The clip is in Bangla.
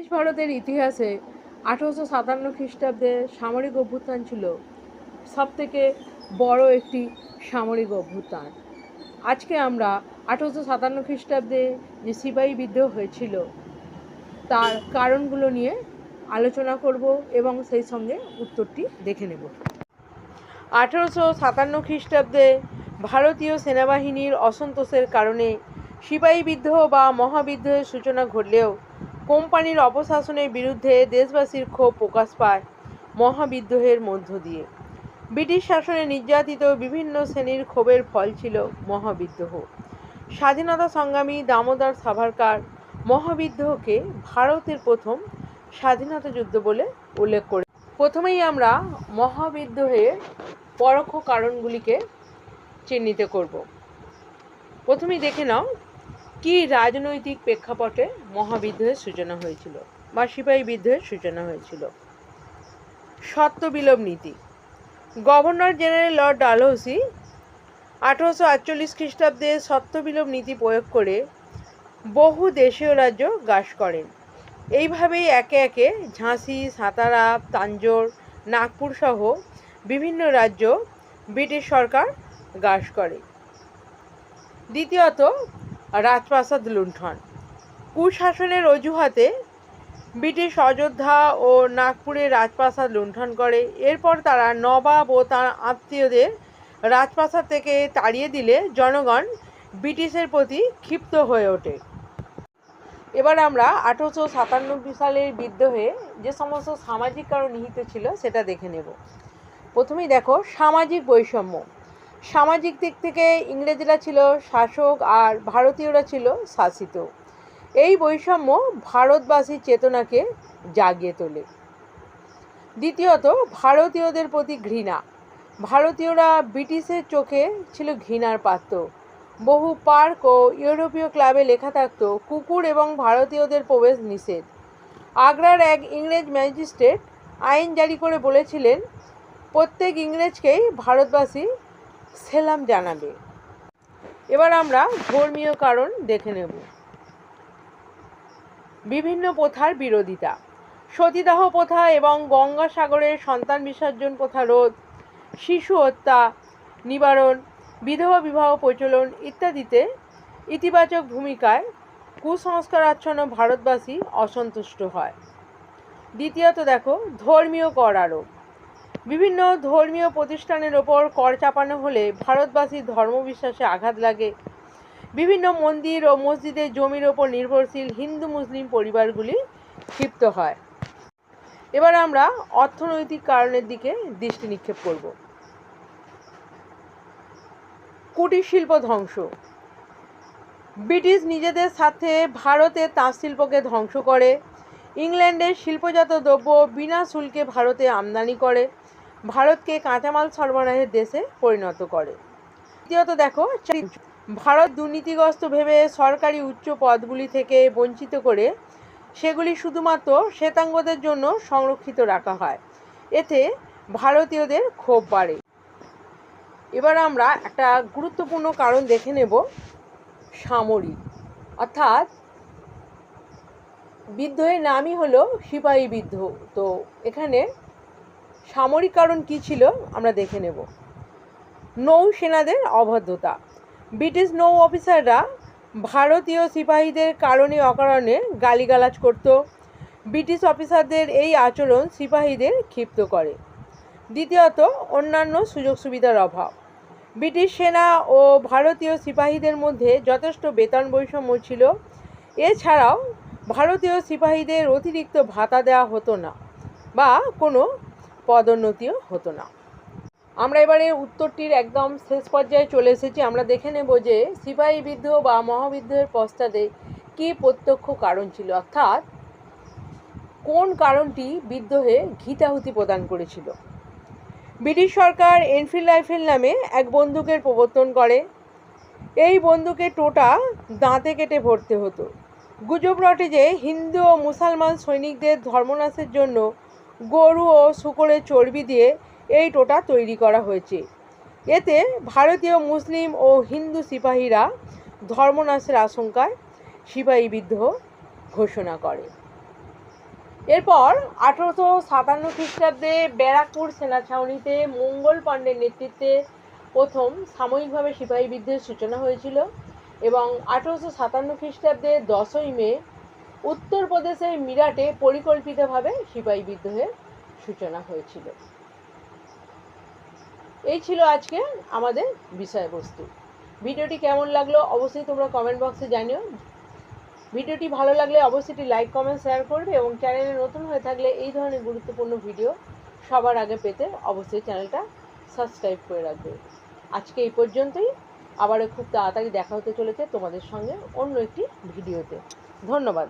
ব্রিটিশ ভারতের ইতিহাসে 1857 খ্রিস্টাব্দে সামরিক অভ্যুত্থান ছিল সবথেকে বড় একটি সামরিক অভ্যুত্থান। আজকে আমরা 1857 খ্রিস্টাব্দে যে সিপাহী বিদ্রোহ হয়েছিল তার কারণগুলো নিয়ে আলোচনা করব এবং সেই সঙ্গে উত্তরটি দেখে নেব। 1857 খ্রিস্টাব্দে ভারতীয় সেনাবাহিনীর অসন্তোষের কারণে সিপাহী বিদ্রোহ বা মহাবিদ্রোহের সূচনা ঘটলেও কোম্পানির অপশাসনের বিরুদ্ধে দেশবাসীর ক্ষোভ প্রকাশ পায় মহাবিদ্রোহের মধ্য দিয়ে। ব্রিটিশ শাসনে নির্যাতিত বিভিন্ন শ্রেণীর ক্ষোভের ফল ছিল মহাবিদ্রোহ। স্বাধীনতা সংগ্রামী দামোদর সাভারকার মহাবিদ্রোহকে ভারতের প্রথম স্বাধীনতা যুদ্ধ বলে উল্লেখ করে। প্রথমেই আমরা মহাবিদ্রোহের পরোক্ষ কারণগুলিকে চিহ্নিত করব। প্রথমেই দেখে নাও কি রাজনৈতিক প্রেক্ষাপটে মহাবিদ্রোহের সূচনা হয়েছিল বা সিপাহী বিদ্রোহের সূচনা হয়েছিল। সত্ত্ববিলোপ নীতি। গভর্নর জেনারেল লর্ড ডালহৌসি 1848 খ্রিস্টাব্দে সত্ত্ববিলোপ নীতি প্রয়োগ করে বহু দেশীয় রাজ্য গ্রাস করেন। এইভাবেই একে একে ঝাঁসি, সাতারা, তাঞ্জোর, নাগপুর সহ বিভিন্ন রাজ্য ব্রিটিশ সরকার গ্রাস করে। দ্বিতীয়ত, রাজপ্রাসাদ লুণ্ঠন। কুশাসনের অজুহাতে ব্রিটিশ অযোধ্যা ও নাগপুরের রাজপ্রাসাদ লুণ্ঠন করে। এরপর তারা নবাব ও তার আত্মীয়দের রাজপ্রাসাদ থেকে তাড়িয়ে দিলে জনগণ ব্রিটিশের প্রতি ক্ষিপ্ত হয়ে ওঠে। এবার আমরা 1897 সালের বিদ্রোহে যে সমস্ত সামাজিক কারণ নিহিত ছিল সেটা দেখে নেব। প্রথমেই দেখো সামাজিক বৈষম্য। সামাজিক দিক থেকে ইংরেজরা ছিল শাসক আর ভারতীয়রা ছিল শাসিত। এই বৈষম্য ভারতবাসীর চেতনাকে জাগিয়ে তোলে। দ্বিতীয়ত, ভারতীয়দের প্রতি ঘৃণা। ভারতীয়রা ব্রিটিশের চোখে ছিল ঘৃণার পাত্র। বহু পার্ক ও ইউরোপীয় ক্লাবে লেখা থাকত কুকুর এবং ভারতীয়দের প্রবেশ নিষেধ। আগ্রার এক ইংরেজ ম্যাজিস্ট্রেট আইন জারি করে বলেছিলেন প্রত্যেক ইংরেজকেই ভারতবাসী সেলাম জানাবে। এবার আমরা ধর্মীয় কারণ দেখে নেব। বিভিন্ন প্রথার বিরোধিতা। সতীদাহ প্রথা এবং গঙ্গাসাগরের সন্তান বিসর্জন প্রথা রোধ, শিশু হত্যা নিবারণ, বিধবা বিবাহ প্রচলন ইত্যাদিতে ইতিবাচক ভূমিকায় কুসংস্কারাচ্ছন্ন ভারতবাসী অসন্তুষ্ট হয়। দ্বিতীয়ত দেখো ধর্মীয় কর আরোপ। বিভিন্ন ধর্মীয় প্রতিষ্ঠানের ওপর কর চাপানো হলে ভারতবাসীর ধর্মবিশ্বাসে আঘাত লাগে। বিভিন্ন মন্দির ও মসজিদের জমির ওপর নির্ভরশীল হিন্দু মুসলিম পরিবারগুলি ক্ষিপ্ত হয়। এবার আমরা অর্থনৈতিক কারণের দিকে দৃষ্টি নিক্ষেপ করব। কুটির শিল্প ধ্বংস। ব্রিটিশ নিজেদের সাথে ভারতের তাঁত শিল্পকে ধ্বংস করে। ইংল্যান্ডের শিল্পজাত দ্রব্য বিনা শুল্কে ভারতে আমদানি করে ভারতকে কাঁচামাল সরবরাহের দেশে পরিণত করে। তৃতীয়ত দেখো, ভারত দুর্নীতিগ্রস্ত ভেবে সরকারি উচ্চ পদগুলি থেকে বঞ্চিত করে সেগুলি শুধুমাত্র শ্বেতাঙ্গদের জন্য সংরক্ষিত রাখা হয়। এতে ভারতীয়দের ক্ষোভ বাড়ে। এবার আমরা একটা গুরুত্বপূর্ণ কারণ দেখে নেব, সামরিক। অর্থাৎ বিদ্রোহের নামই হলো সিপাহী বিদ্রোহ। তো এখানে সামরিক কারণ কী ছিল আমরা দেখে নেব। নৌসেনাদের অভদ্রতা। ব্রিটিশ নৌ অফিসাররা ভারতীয় সিপাহীদের কারণে অকারণে গালিগালাজ করত। ব্রিটিশ অফিসারদের এই আচরণ সিপাহীদের ক্ষিপ্ত করে। দ্বিতীয়ত, অন্যান্য সুযোগ সুবিধার অভাব। ব্রিটিশ সেনা ও ভারতীয় সিপাহীদের মধ্যে যথেষ্ট বেতন বৈষম্য ছিল। এছাড়াও ভারতীয় সিপাহীদের অতিরিক্ত ভাতা দেওয়া হতো না বা কোনো পদোন্নতিও হতো না। আমরা এবারে উত্তরটির একদম শেষ পর্যায়ে চলে এসেছি। আমরা দেখে নেব যে সিপাহী বিদ্রোহ বা মহাবিদ্রোহের পশ্চাতে কী প্রত্যক্ষ কারণ ছিল, অর্থাৎ কোন কারণটি বিদ্রোহে ঘিতাহুতি প্রদান করেছিল। ব্রিটিশ সরকার এনফিল্ড রাইফেল নামে এক বন্দুকের প্রবর্তন করে। এই বন্দুকের টোটা দাঁতে কেটে ভরতে হতো। গুজব রটে যে হিন্দু ও মুসলমান সৈনিকদের ধর্মনাশের জন্য গরু ও শূকরের চর্বি দিয়ে এই টোটা তৈরি করা হয়েছে। এতে ভারতীয় মুসলিম ও হিন্দু সিপাহীরা ধর্মনাশের আশঙ্কায় সিপাহী বিদ্রোহ ঘোষণা করে। এরপর 1857 খ্রিস্টাব্দে ব্যারাকপুর সেনা ছাউনিতে মঙ্গল পাণ্ডের নেতৃত্বে প্রথম সাময়িকভাবে সিপাহী বিদ্রোহের সূচনা হয়েছিল এবং 1857 খ্রিস্টাব্দে 10ই মে উত্তরপ্রদেশের মিরাটে পরিকল্পিতভাবে সিপাহী বিদ্রোহের সূচনা হয়েছিল। এই ছিল আজকে আমাদের বিষয়বস্তু। ভিডিওটি কেমন লাগলো অবশ্যই তোমরা কমেন্ট বক্সে জানিও। ভিডিওটি ভালো লাগলে অবশ্যই লাইক কমেন্ট শেয়ার করবে এবং চ্যানেলে নতুন হয়ে থাকলে এই ধরনের গুরুত্বপূর্ণ ভিডিও সবার আগে পেতে অবশ্যই চ্যানেলটা সাবস্ক্রাইব করে রাখবে। আজকে এই পর্যন্তই, আবারও খুব তাড়াতাড়ি দেখা হতে চলেছে তোমাদের সঙ্গে অন্য একটি ভিডিওতে। ধন্যবাদ।